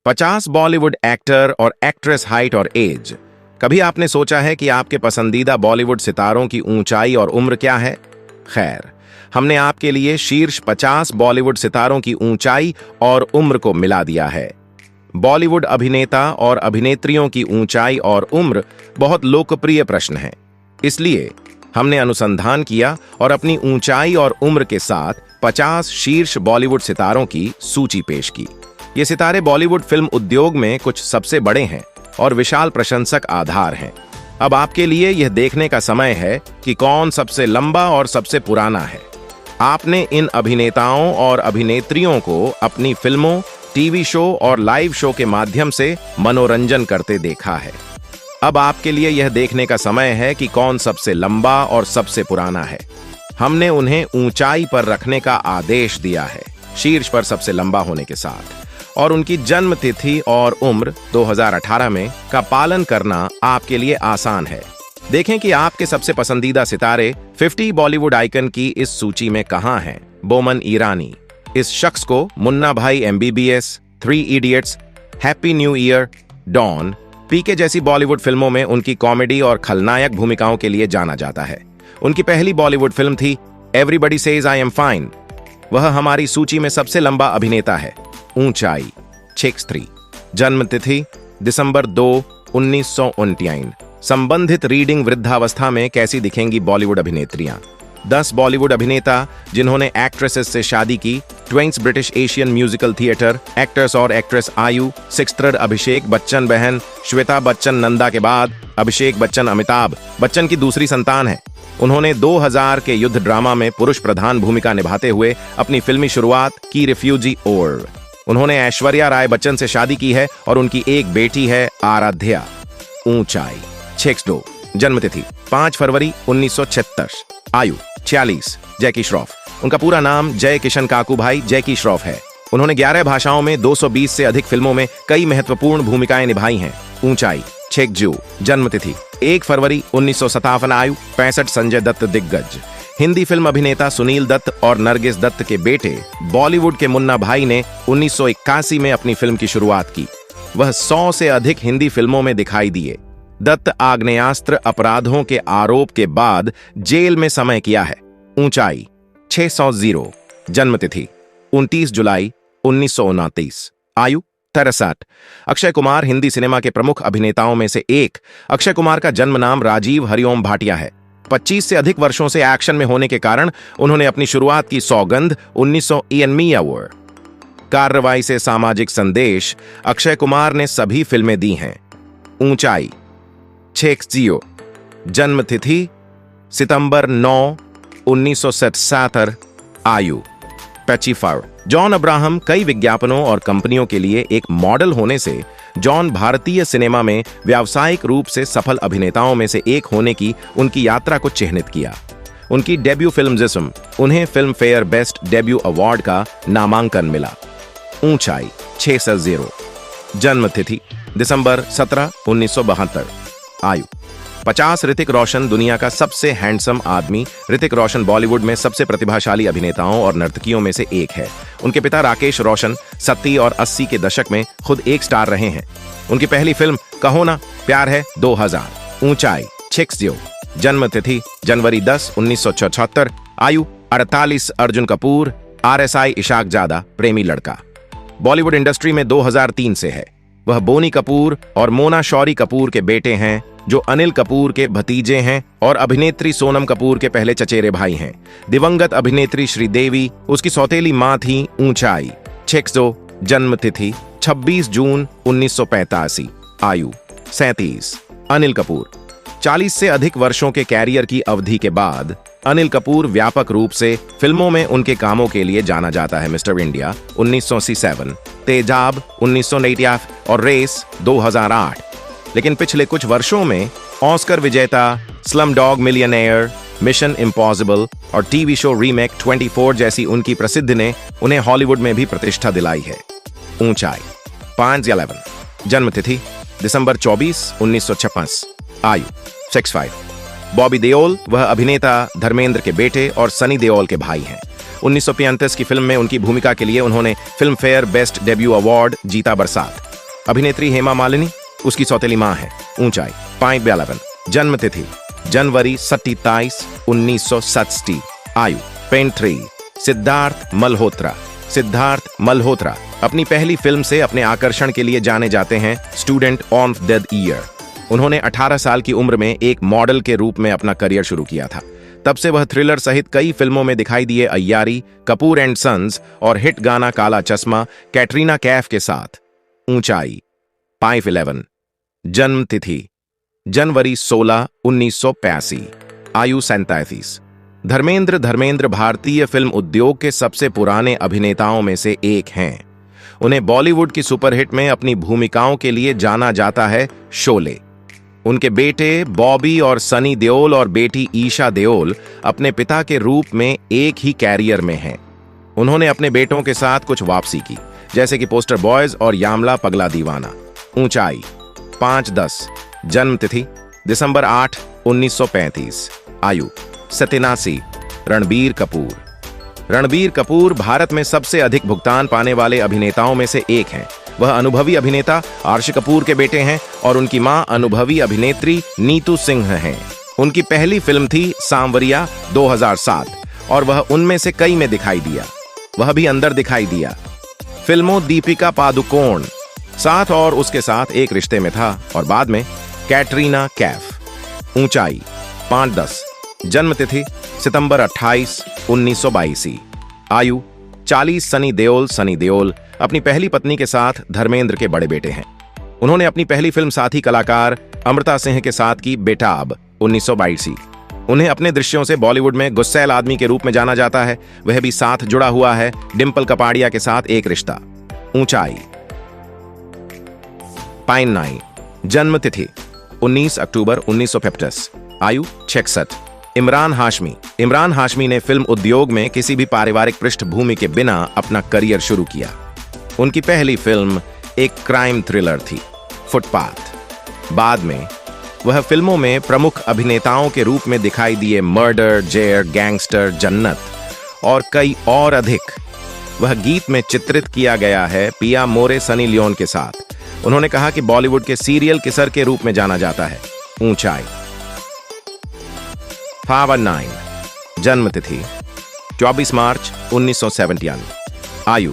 50 Bollywood actor और actress height और as. कभी आपने सोचा है कि आपके पसंदीदा बॉलीवुड सितारों की ऊंचाई और उम्र क्या है? खैर, हमने आपके लिए शीर्ष 50 बॉलीवुड सितारों की ऊंचाई और उम्र को मिला दिया है। बॉलीवुड अभिनेता और अभिनेत्रियों की ऊंचाई और उम्र बहुत लोकप्रिय प्रश्न है, इसलिए हमने अनुसंधान किया और अपनी ऊंचाई और उम्र के साथ 50 शीर्ष बॉलीवुड सितारों की सूची पेश की। ये सितारे बॉलीवुड फिल्म उद्योग में कुछ सबसे बड़े हैं और विशाल प्रशंसक आधार हैं। अब आपके लिए यह देखने का समय है कि कौन सबसे लंबा और सबसे पुराना है। आपने इन अभिनेताओं और अभिनेत्रियों को अपनी फिल्मों, टीवी शो और लाइव शो के माध्यम से मनोरंजन करते देखा है। अब आपके लिए यह देखने का समय है कि कौन सबसे लंबा और सबसे पुराना है। हमने उन्हें ऊंचाई पर रखने का आदेश दिया है, शीर्ष पर सबसे लंबा होने के साथ, और उनकी जन्म तिथि और उम्र 2018 में का पालन करना आपके लिए आसान है। देखें कि आपके सबसे पसंदीदा सितारे 50 बॉलीवुड आइकन की इस सूची में कहां हैं। बोमन ईरानी। इस शख्स को Munna Bhai MBBS, 3 idiots, happy new year, don, PK जैसी बॉलीवुड फिल्मों में उनकी कॉमेडी और खलनायक भूमिकाओं के लिए जाना जाता है। उनकी पहली बॉलीवुड फिल्म थी everybody says I am fine. वह हमारी सूची में सबसे लंबा अभिनेता है। ऊंचाई 6'3", जन्म तिथि दिसंबर 2, 1959। संबंधित रीडिंग वृद्धावस्था में कैसी दिखेंगी बॉलीवुड अभिनेत्रियां। 10 बॉलीवुड अभिनेता जिन्होंने एक्ट्रेसेस से शादी की। ट्वेंस British Asian musical theatre actors और एक्ट्रेस आयु। 6 अभिषेक बच्चन बहन श्वेता बच्चन नंदा के बाद अभिषेक बच्चन अमिताभ बच्चन की दूसरी संतान है। उन्होंने 2000 के युद्ध ड्रामा में पुरुष प्रधान भूमिका निभाते हुए अपनी फिल्मी शुरुआत की। रिफ्यूजी और उन्होंने ऐश्वर्या राय बच्चन से शादी की है और उनकी एक बेटी है आराध्या। ऊंचाई 6'2", जन्म तिथि 5 फरवरी 1976। आयु 46। जैकी श्रॉफ। उनका पूरा नाम जय किशन काकूभाई जैकी श्रॉफ है। उन्होंने 11 भाषाओं में 220 से अधिक फिल्मों में कई महत्वपूर्ण भूमिकाएं निभाई हैं। ऊंचाई 6', जन्म तिथि 1 फरवरी 1957। आयु 65। संजय दत्त दिग्गज। हिंदी फिल्म अभिनेता सुनील दत्त और नरगिस दत्त के बेटे बॉलीवुड के मुन्ना भाई ने 1981 में अपनी फिल्म की शुरुआत की। वह 100 से अधिक हिंदी फिल्मों में दिखाई दिए। दत्त आग्नेयास्त्र अपराधों के आरोप के बाद जेल में समय किया है। ऊंचाई 600, जन्म तिथि 29 जुलाई 1929। आयु 63। अक्षय कुमार हिंदी सिनेमा के प्रमुख अभिनेताओं में से एक। अक्षय कुमार का जन्म नाम राजीव हरिओम भाटिया है। 25 से अधिक वर्षों से एक्शन में होने के कारण उन्होंने अपनी शुरुआत की सौगंध 1900 इयन मी अवार्ड। कार्रवाई से सामाजिक संदेश अक्षय कुमार ने सभी फिल्में दी हैं। ऊंचाई 6'0", जन्म तिथि सितंबर 9, 1977। आयु 55। जॉन अब्राहम कई विज्ञापनों और कंपनियों के लिए एक मॉडल होने से जॉन भारतीय सिनेमा में व्यावसायिक रूप से सफल अभिनेताओं में से एक होने की उनकी यात्रा को चिह्नित किया। उनकी डेब्यू फिल्म जिस्म उन्हें film fair best debut award का नामांकन मिला। ऊंचाई 6'0", जन्म तिथि दिसंबर 17, 1972। आयु 50। ऋतिक रोशन दुनिया का सबसे हैंडसम आदमी। ऋतिक रोशन बॉलीवुड में सबसे प्रतिभाशाली अभिनेताओं और नर्तकियों में से एक है। उनके पिता राकेश रोशन 70 और 80 के दशक में खुद एक स्टार रहे हैं। उनकी पहली फिल्म कहो ना प्यार है 2000। ऊंचाई 6'0", जन्म तिथि जनवरी 10, 1976। आयु 48। अर्जुन कपूर RSI इशाक जादा प्रेमी लड़का बॉलीवुड इंडस्ट्री में 2003 से है। वह बोनी कपूर और मोना शौरी कपूर के बेटे हैं, जो अनिल कपूर के भतीजे हैं और अभिनेत्री सोनम कपूर के पहले चचेरे भाई हैं। दिवंगत अभिनेत्री श्रीदेवी उसकी सौतेली मां थी। ऊंचाई 6', जन्म तिथि 26 जून 1985। आयु 37। अनिल कपूर 40 से अधिक वर्षों के कैरियर की अवधि के बाद अनिल कपूर व्यापक रूप से फिल्मों में उनके कामों के लिए जाना जाता है। मिस्टर इंडिया 1987, तेजाब 1989 और रेस 2008। लेकिन पिछले कुछ वर्षों में ऑस्कर विजेता slum dog millionaire, mission impossible और टीवी शो रीमेक 24 जैसी उनकी प्रसिद्धि ने उन्हें हॉलीवुड में भी प्रतिष्ठा दिलाई है। ऊंचाई 5'11", जन्म तिथि दिसंबर 24, 1956। आयु 65। बॉबी देओल वह अभिनेता धर्मेंद्र के बेटे और सनी देओल के भाई हैं। 1935 की फिल्म में उनकी भूमिका के लिए उन्होंने film fair best debut award जीता। बरसात अभिनेत्री हेमा मालिनी, उसकी सौतेली मां है। ऊंचाई 5'11". जन्म तिथि जनवरी 27, 1960। आयु 23। सिद्धार्थ मल्होत्रा। सिद्धार्थ मल्होत्रा अपनी पहली फिल्म से अपने आकर्षण के लिए जाने जाते हैं, स्टूडेंट ऑफ द ईयर। उन्होंने 18 साल की उम्र में एक मॉडल के रूप में अपना करियर शुरू किया था। तब से वह थ्रिलर सहित कई फिल्मों में दिखाई दिए अय्यारी, कपूर एंड सन्स और हिट गाना काला चश्मा कैटरीना कैफ के साथ। ऊंचाई 5'11". जन्म तिथि जनवरी 16, 1985। आयु 37। धर्मेंद्र भारतीय फिल्म उद्योग के सबसे पुराने अभिनेताओं में से एक हैं। उन्हें बॉलीवुड की सुपरहिट में अपनी भूमिकाओं के लिए जाना जाता है, शोले। उनके बेटे बॉबी और सनी देओल और बेटी ईशा देओल अपने पिता के रूप में एक ही कैरियर में हैं। उन्होंने अपने बेटों के साथ कुछ वापसी की, जैसे कि पोस्टर बॉयज और यामला पगला दीवाना। ऊंचाई 5'10". जन्म तिथि दिसंबर 8, 1935। आयु 87। रणबीर कपूर। रणबीर कपूर भारत में सबसे अधिक भुगतान पाने वाले अभिनेताओं में से एक हैं। वह अनुभवी अभिनेता आर्श कपूर के बेटे हैं और उनकी मां अनुभवी अभिनेत्री नीतू सिंह हैं। उनकी पहली फिल्म थी सांवरिया 2007 और वह उनमें से कई में दिखाई दिया। वह भी अंदर दिखाई दिया। फिल्मों दीपिका पादुकोण साथ और उसके साथ एक रिश्ते में था और बाद में कैटरीना कैफ। ऊंचाई 5'10". जन्म तिथि सितंबर 28, 1982। आयु 40। सनी देओल अपनी पहली पत्नी के साथ धर्मेंद्र के बड़े बेटे हैं। उन्होंने अपनी पहली फिल्म साथी कलाकार अमृता सिंह के साथ की बेटाब 1982। उन्हें अपने दृश्यों से बॉलीवुड में गुस्सैल आदमी के रूप में जाना जाता है। वह भी साथ जुड़ा हुआ है डिंपल कपाड़िया के साथ एक रिश्ता। ऊंचाई 5'9". जन्म तिथि 19 अक्टूबर 1950। आयु 66। इमरान हाशमी ने फिल्म उद्योग में किसी भी पारिवारिक पृष्ठभूमि के बिना अपना करियर शुरू किया। उनकी पहली फिल्म एक क्राइम थ्रिलर थी, फुटपाथ। बाद में वह फिल्मों में प्रमुख अभिनेताओं के रूप में दिखाई दिए, मर्डर, जेयर, गैंगस्टर, जन्नत और कई और अधिक। वह गीत में चित्रित किया गया है पिया मोरे सनी लियोन के साथ। उन्होंने कहा कि बॉलीवुड के सीरियल किसर के रूप में जाना जाता है। ऊंचाई 5'9". जन्म तिथि 24 मार्च 1971। आयु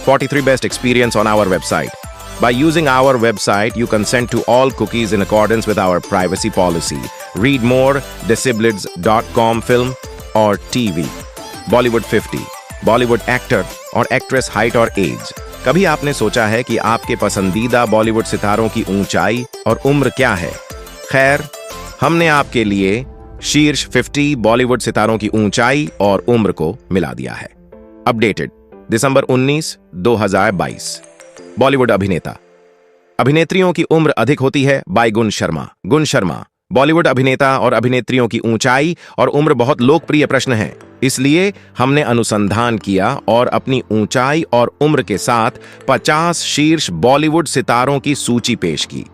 43। Best experience on our website. By using our website, you consent to all cookies in accordance with our privacy policy. Read more disabilities.com film or TV. Bollywood 50. Bollywood actor और एक्ट्रेस हाइट और as. कभी आपने सोचा है कि आपके पसंदीदा बॉलीवुड सितारों की ऊंचाई और उम्र क्या है? खैर, हमने आपके लिए शीर्ष 50 बॉलीवुड सितारों की ऊंचाई और उम्र को मिला दिया है। अपडेटेड दिसंबर 19, 2022। बॉलीवुड अभिनेत्रियों की उम्र अधिक होती है बाय गुण शर्मा। बॉलीवुड अभिनेता और अभिनेत्रियों की ऊंचाई और उम्र बहुत लोकप्रिय प्रश्न है, इसलिए हमने अनुसंधान किया और अपनी ऊंचाई और उम्र के साथ 50 शीर्ष बॉलीवुड सितारों की सूची पेश की।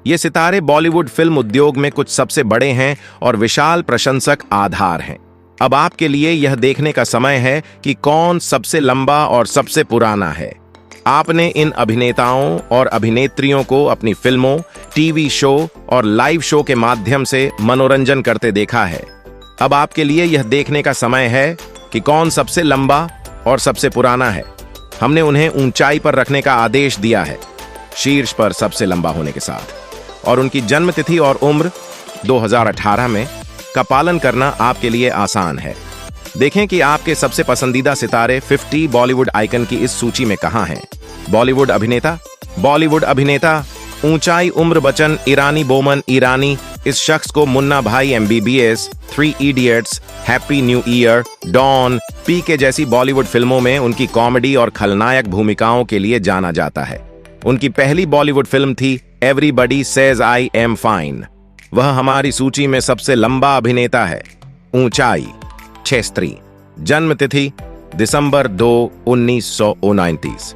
ये सितारे बॉलीवुड फिल्म उद्योग में कुछ सबसे बड़े हैं और विशाल प्रशंसक आधार हैं। अब आपके लिए यह देखने का समय है कि कौन सबसे लंबा और सबसे पुराना है। आपने इन अभिनेताओं और अभिनेत्रियों को अपनी फिल्मों, टीवी शो और लाइव शो के माध्यम से मनोरंजन करते देखा है। अब आपके लिए यह देखने का समय है कि कौन सबसे लंबा और सबसे पुराना है। हमने उन्हें ऊंचाई पर रखने का आदेश दिया है, शीर्ष पर सबसे लंबा होने के साथ, और उनकी जन्म तिथि और उम्र 2018 में का पालन करना आपके लिए आसान है। देखें कि आपके सबसे पसंदीदा सितारे 50 बॉलीवुड आइकन की इस सूची में कहां हैं। बॉलीवुड अभिनेता ऊंचाई उम्र बच्चन ईरानी बोमन ईरानी। इस शख्स को Munna Bhai MBBS, 3 idiots, happy new year, don, PK जैसी बॉलीवुड फिल्मों में उनकी कॉमेडी और खलनायक भूमिकाओं के लिए जाना जाता है। उनकी पहली बॉलीवुड फिल्म थी everybody says I am fine. वह हमारी सूची में सबसे लंबा अभिनेता है। ऊंचाई 6'3". जन्म तिथि दिसंबर 2, 1929।